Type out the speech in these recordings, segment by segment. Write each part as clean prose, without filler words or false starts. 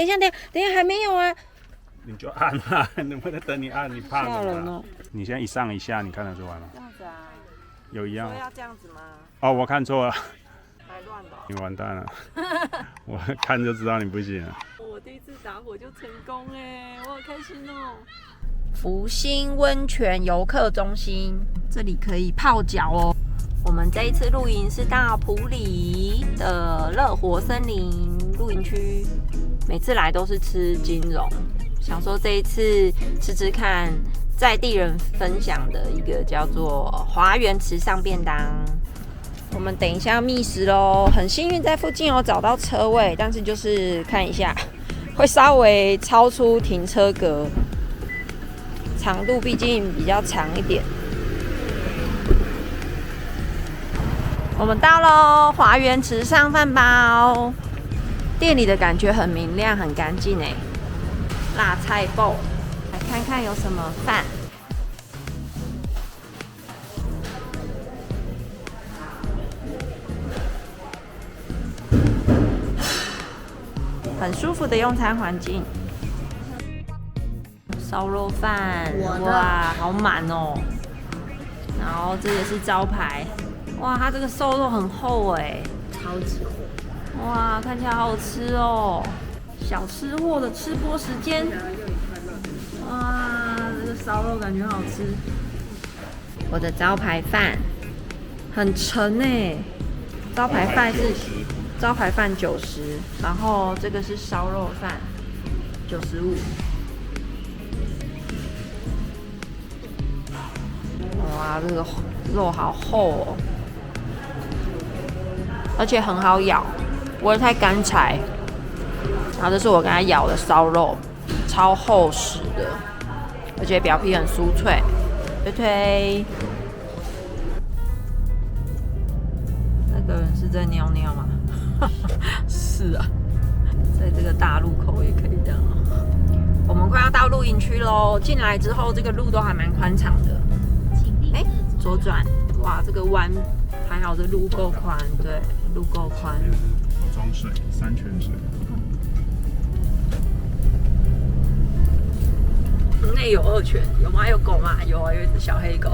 等一下，等一下，还没有啊！你就按啊，能不能等你按？你怕吓人哦！你现在一上一下，你看得出来吗？这样子啊？有一样。说要这样子吗？哦，我看错了。太乱吧？你完蛋了！我看就知道你不行了。我第一次打火就成功哎，我好开心哦！福星温泉游客中心，这里可以泡脚哦。我们这一次露营是到埔里的乐活森林露营区，每次来都是吃金融，想说这一次吃吃看在地人分享的一个叫做华园池上便当。我们等一下要觅食咯，很幸运在附近有找到车位，但是就是看一下会稍微超出停车格，长度毕竟比较长一点。我们到咯，华园池上饭包，店里的感觉很明亮，很干净哎。辣菜包，来看看有什么饭。很舒服的用餐环境。烧肉饭，哇，好满哦。然后这也是招牌，哇，它这个瘦肉很厚哎，超级厚。哇，看起来好好吃哦。小吃货的吃播时间。哇，这个烧肉感觉好吃。我的招牌饭很沉哎，招牌饭90，然后这个是烧肉饭95。哇，这个肉好厚哦，而且很好咬，不会太干柴。然后这是我刚才咬的烧肉，超厚实的，而且表皮很酥脆。推推，那个人是在尿尿吗？是啊，在这个大路口也可以这样。我们快要到露营区喽，进来之后这个路都还蛮宽敞的。哎，左转，哇，这个弯还好，这路够宽，对，路够宽。有装水，山泉水。内有2犬，有吗？有狗吗？有啊，有一只小黑狗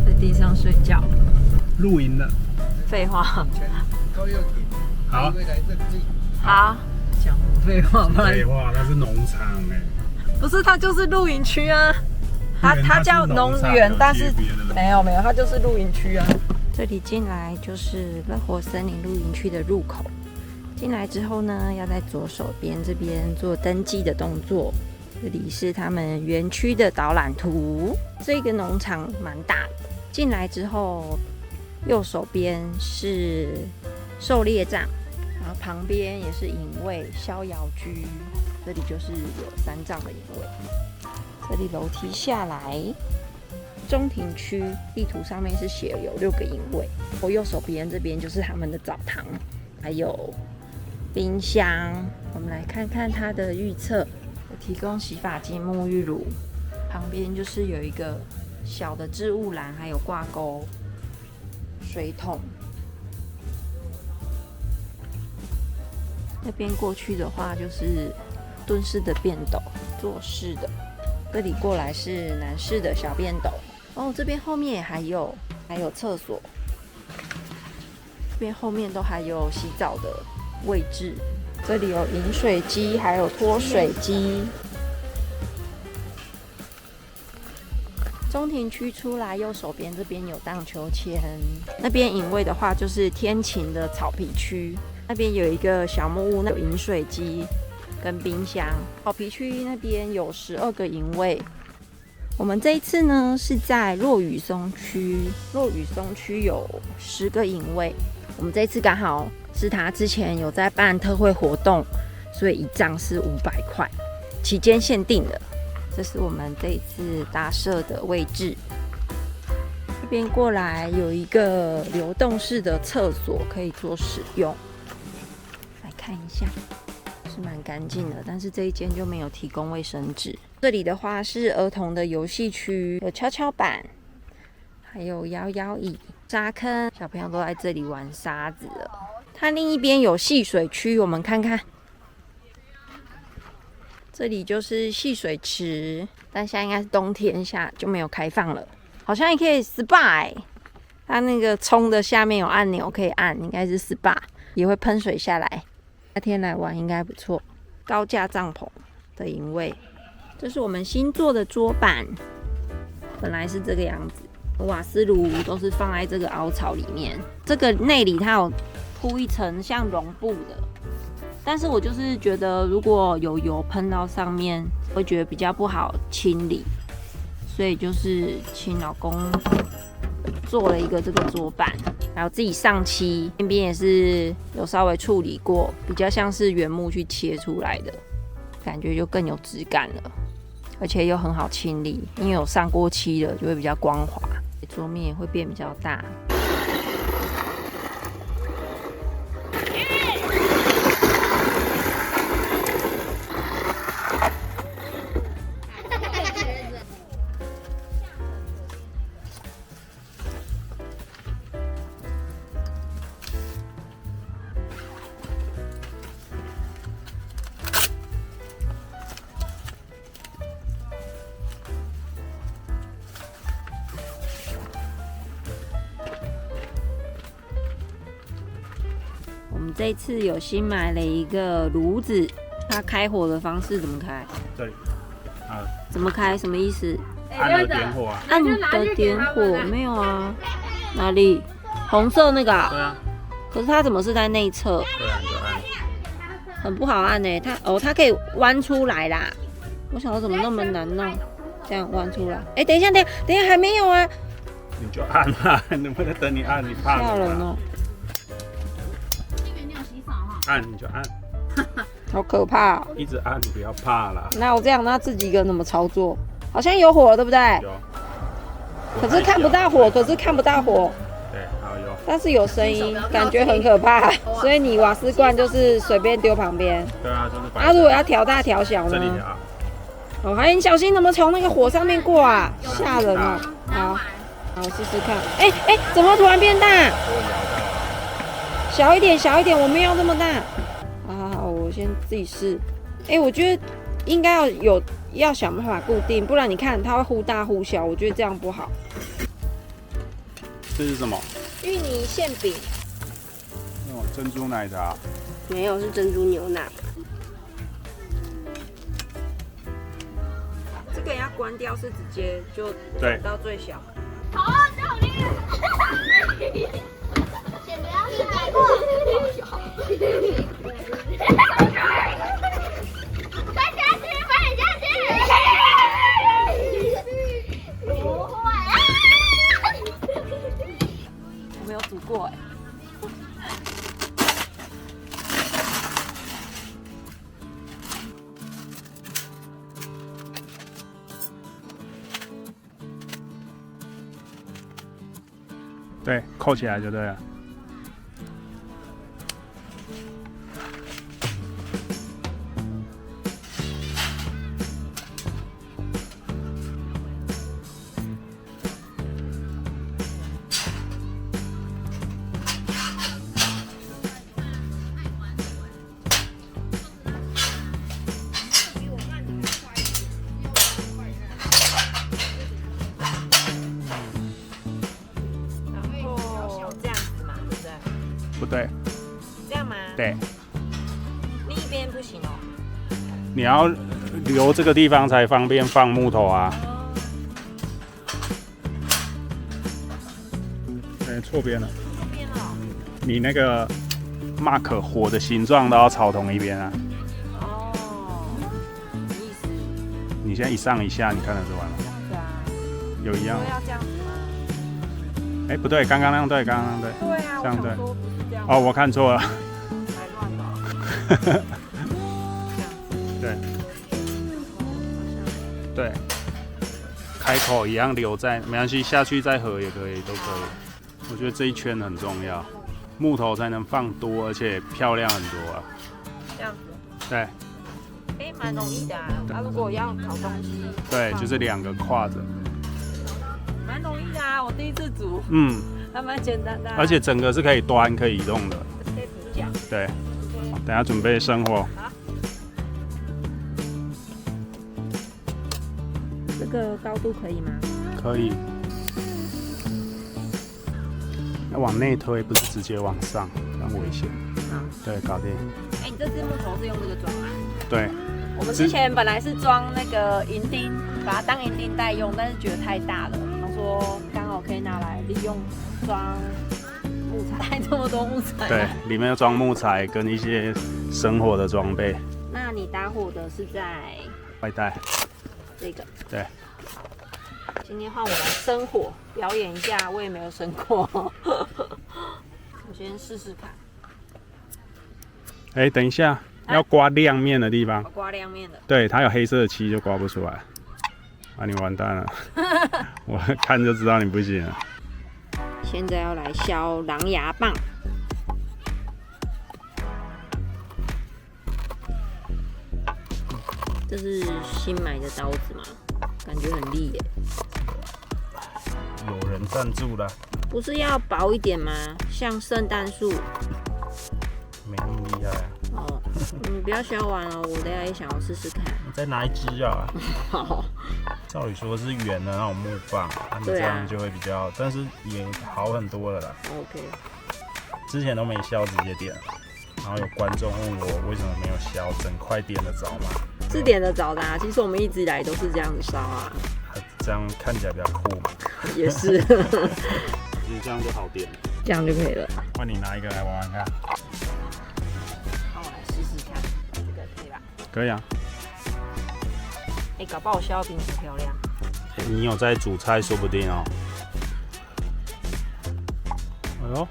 在地上睡觉。露营的。废话。好。好。讲废话吗？废话，它是农场哎。不是，它就是露营区啊。它叫农园，但是没有，它就是露营区啊。这里进来就是乐活森林露营区的入口。进来之后呢，要在左手边这边做登记的动作。这里是他们园区的导览图。这个农场蛮大的。进来之后，右手边是狩猎站，然后旁边也是营位逍遥居。这里就是有3帐的营位。这里楼梯下来，中庭区地图上面是写有6个营位。我右手边这边就是他们的澡堂，还有冰箱。我们来看看它的预测，有提供洗发精、沐浴乳，旁边就是有一个小的置物篮，还有挂钩、水桶。那边过去的话就是蹲式的便斗，坐式的。这里过来是男士的小便斗哦，这边后面还有厕所，这边后面都还有洗澡的位置。这里有饮水机，还有脱水机。中庭区出来，右手边这边有荡秋千。那边营位的话，就是天晴的草皮区。那边有一个小木屋，有饮水机跟冰箱。草皮区那边有12个营位。我们这一次呢是在落羽松区，落羽松区有10个营位。我们这一次刚好是他之前有在办特惠活动，所以1帐是500块，期间限定的。这是我们这一次搭设的位置。这边过来有一个流动式的厕所可以做使用，来看一下。是蛮干净的，但是这一间就没有提供卫生纸。这里的话是儿童的游戏区，有跷跷板，还有摇摇椅、沙坑，小朋友都在这里玩沙子了。它另一边有戏水区，我们看看。这里就是戏水池，但现在应该是冬天下就没有开放了。好像也可以 SPA，它那个冲的下面有按钮可以按，应该是 SPA， 也会喷水下来。夏天来玩应该不错。高架帐篷的营位，这是我们新做的桌板，本来是这个样子。瓦斯炉都是放在这个凹槽里面，这个内里它有铺一层像绒布的。但是我就是觉得，如果有油喷到上面，会觉得比较不好清理，所以就是请老公做了一个这个桌板，然后自己上漆，边边也是有稍微处理过，比较像是原木去切出来的，感觉就更有质感了，而且又很好清理，因为有上过漆了，就会比较光滑，桌面也会变比较大。我们这一次有新买了一个炉子，它开火的方式怎么开？这里啊，怎么开？什么意思？按了点火啊。按的点火没有啊？哪里？红色那个啊？对啊。可是它怎么是在内侧？对啊，你就按。很不好按呢，它可以弯出来啦。我想说怎么那么难弄？这样弯出来。哎，等一下，还没有啊。你就按啊，能不能等你按？你怕吓人哦。按你就按，好可怕哦！一直按，不要怕啦。那我这样，那自己一个人怎么操作？好像有火，对不对？有。可是看不到火，对，好有。但是有声音，感觉很可怕。所以你瓦斯罐就是随便丢旁边。对啊，就是摆。啊，如果要调大调小呢？这里调。哦，还你小心，怎么从那个火上面过啊？吓人哦！好，我试试看。哎，怎么突然变大？小一点，我没有这么大。好，我先自己试。我觉得应该要想办法固定，不然你看它会忽大忽小，我觉得这样不好。这是什么？芋泥馅饼。哦，珍珠奶茶。没有，是珍珠牛奶。这个要关掉，是直接就转到最小。好，教练。我没有煮过对，扣起来就对了。不对，这样吗？对，另一边不行哦。你要留这个地方才方便放木头啊。错边了。错边了。你那个 mark 火的形状都要朝同一边啊。哦，什么意思？你现在一上一下，你看得出来吗？这样子啊。有一样。要这样子吗？不对，刚刚那样对，刚刚那样对。对啊，这样对。哦，我看错了。太乱了。对，开口一样留在，没关系，下去再合也可以，都可以。我觉得这一圈很重要，木头才能放多，而且漂亮很多啊。这样子。对。蛮容易的啊。如果要烤东西。对，就是2个跨着。蛮容易的啊，我第一次煮。还蛮简单的。而且整个是可以端、可以移动的。对。等下准备生火。个高度可以吗？可以。要往内推，不是直接往上，很危险。对，搞定。你这只木头是用这个装吗？对。我们之前本来是装那个银钉，把它当银钉袋用，但是觉得太大了，他说刚好可以拿来利用装木材，这么多木材。对，里面要装木材跟一些生火的装备。那你打火的是在外带。这个。对。今天换我来生火，表演一下，我也没有生过。我先试试看。等一下。要刮亮面的地方，刮亮面的，对，它有黑色的漆就刮不出来，啊，你完蛋了，我看就知道你不行了。现在要来削狼牙棒，这是新买的刀子吗？感觉很利耶。有人赞助了。不是要薄一点吗？像圣诞树。没那么厉害啊。哦，你不要削完哦，我等下也想要试试看。你再拿一支啊。好。照理说是圆的那种木棒，你这样就会比较，但是也好很多了啦。OK。之前都没削，直接点，然后有观众问我为什么没有削，整块点得着吗？是点得着的啊，其实我们一直以来都是这样子烧啊。这样看起来比较酷嘛。也是。其实这样就好点。这样就可以了。换你拿一个来玩玩看。好，我来试试看，这个可以吧？可以啊。搞不好我削得比你漂亮。你有在煮菜，说不定哦。哎呦。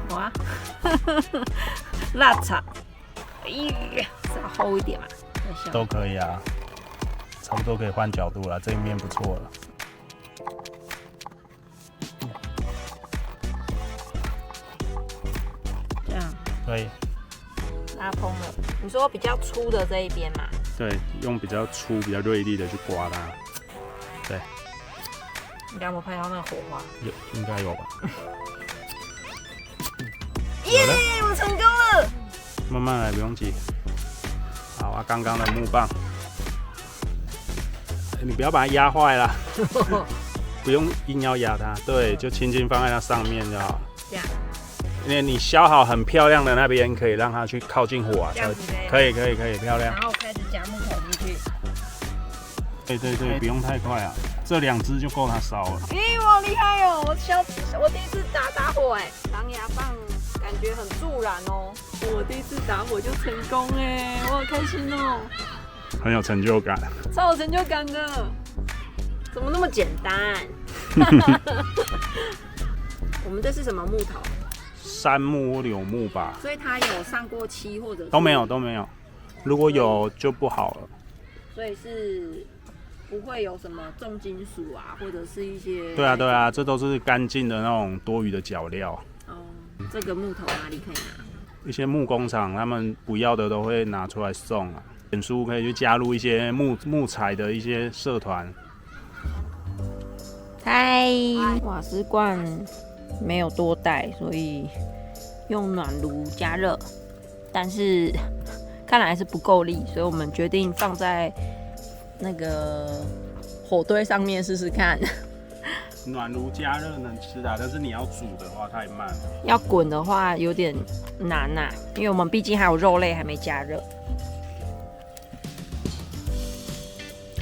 哇，腊肠，哎呀，稍厚一点嘛，都可以啊，差不多可以换角度了，这一面不错了。这样可以。拉蓬了，你说比较粗的这一边嘛？对，用比较粗、比较锐利的去刮它。对。你有没有拍到那个火花？有，应该有吧。耶！我成功了。慢慢来，不用急。好啊，刚刚的木棒，你不要把它压坏了，不用硬要压它，对，就轻轻放在它上面就好。这样。因为你削好很漂亮的那边，可以让它去靠近火啊，可以漂亮。然后开始夹木头进去。对，不用太快啊，这2只就够它烧了。咦，我好厉害哦！我第一次打火哎，狼牙棒感觉很助燃哦。我第一次打火就成功哎，我好开心哦。很有成就感。超有成就感的，怎么那么简单？我们这是什么木头？杉木或柳木吧。所以它有上过漆或者都没有。如果有就不好了。所以是不会有什么重金属啊，或者是一些。对啊，这都是干净的那种多余的脚料。哦，这个木头哪里可以拿？一些木工厂他们不要的都会拿出来送啊。脸书可以去加入一些木材的一些社团。嗨，瓦斯罐没有多带，所以用暖炉加热，但是看来是不够力，所以我们决定放在那个火堆上面试试看。暖炉加热能吃啊，但是你要煮的话太慢了。要滚的话有点难啊，因为我们毕竟还有肉类还没加热。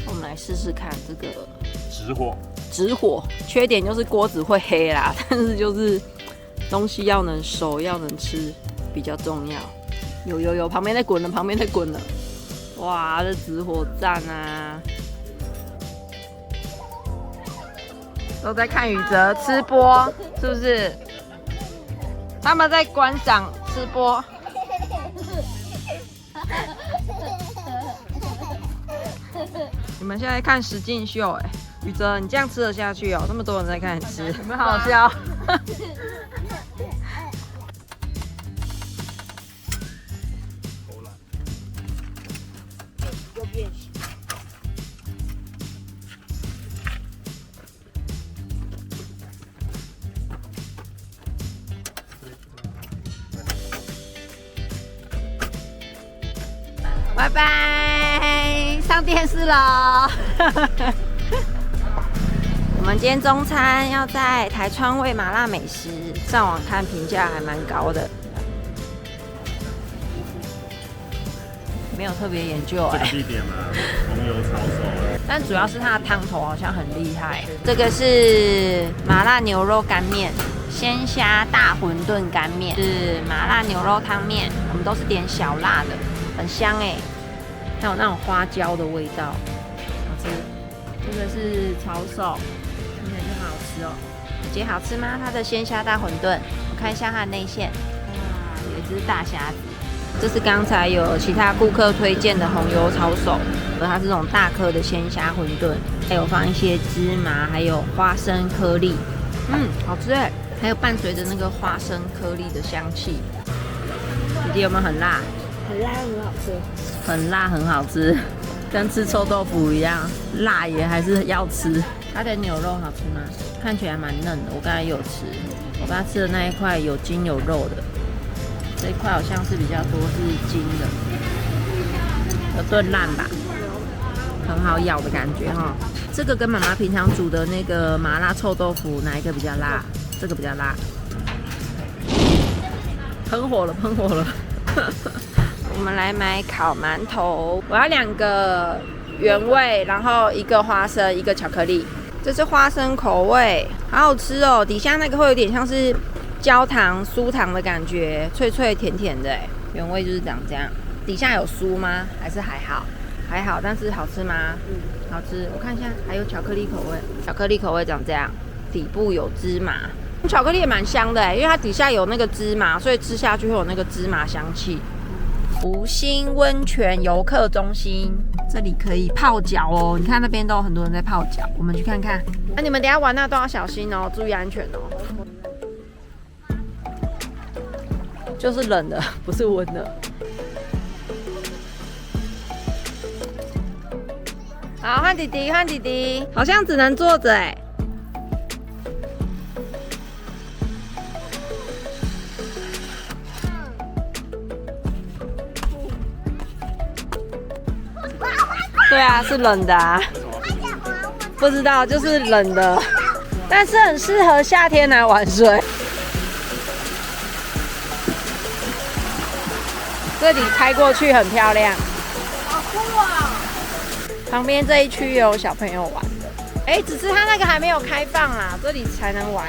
我们来试试看这个直火，缺点就是锅子会黑啦，但是就是东西要能熟要能吃比较重要。有，旁边在滚了，哇，这直火赞啊！都在看宇哲吃播，是不是？他们在观赏吃播。你们现在看实境秀哎，宇哲，你这样吃得下去哦？这么多人在看你吃，有没有好笑？又变形。拜拜，上电视了。我们今天中餐要在台川味麻辣美食，上网看评价还蛮高的，没有特别研究这个地点嘛，红油抄手，但主要是它的汤头好像很厉害。这个是麻辣牛肉干面。鲜虾大馄饨干面是麻辣牛肉汤面，我们都是点小辣的，很香哎，还有那种花椒的味道，好吃。这个是抄手，听起来就好吃哦。姐好吃吗？它的鲜虾大馄饨，我看一下它的内馅，哇，有一只大虾子。这是刚才有其他顾客推荐的红油抄手，它是这种大颗的鲜虾馄饨，还有放一些芝麻，还有花生颗粒，好吃哎。还有伴随着那个花生颗粒的香气，弟弟有没有很辣？很辣，很好吃。很辣，很好吃，跟吃臭豆腐一样，辣也还是要吃。它的牛肉好吃吗？看起来蛮嫩的，我刚才有吃，我刚才吃的那一块有筋有肉的，这一块好像是比较多是筋的，有炖烂吧，很好咬的感觉哈。这个跟妈妈平常煮的那个麻辣臭豆腐哪一个比较辣？这个比较辣，喷火了，喷火了！我们来买烤馒头，我要2个原味，然后1个花生，1个巧克力。这是花生口味，好好吃哦！底下那个会有点像是焦糖、酥糖的感觉，脆脆甜甜的。原味就是长这样。底下有酥吗？还是还好？还好，但是好吃吗？好吃。我看一下，还有巧克力口味，巧克力口味长这样，底部有芝麻。巧克力也蛮香的因为它底下有那个芝麻，所以吃下去会有那个芝麻香气。福星温泉游客中心，这里可以泡脚哦。你看那边都有很多人在泡脚，我们去看看。那你们等一下玩那都要小心哦，注意安全哦。就是冷的，不是温的。好，换弟弟，换弟弟，好像只能坐着哎。对啊，是冷的啊，不知道，就是冷的，但是很适合夏天来玩水。这里开过去很漂亮，好酷啊！旁边这一区有小朋友玩的，只是它那个还没有开放啦，这里才能玩。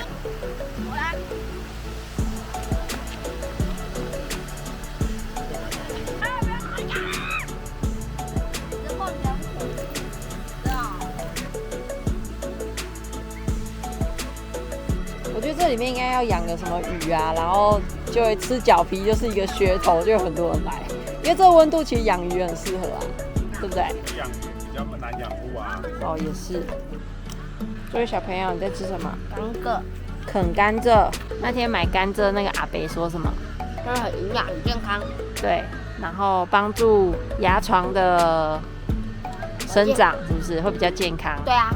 我觉得这里面应该要养个什么鱼啊，然后就会吃脚皮，就是一个噱头，就有很多人来。因为这个温度其实养鱼很适合啊，对不对？养鱼比较难养护啊。哦，也是。这位小朋友，你在吃什么？甘蔗，啃甘蔗。那天买甘蔗那个阿伯说什么？它很营养，很健康。对，然后帮助牙床的生长，是不是会比较健康？对啊。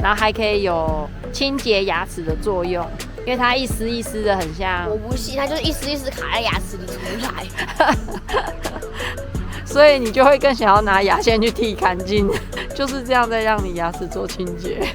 然后还可以有清洁牙齿的作用，因为它一丝一丝的，很像。我不信，它就是一丝一丝卡在牙齿里出不来。所以你就会更想要拿牙线去剃干净，就是这样在让你牙齿做清洁。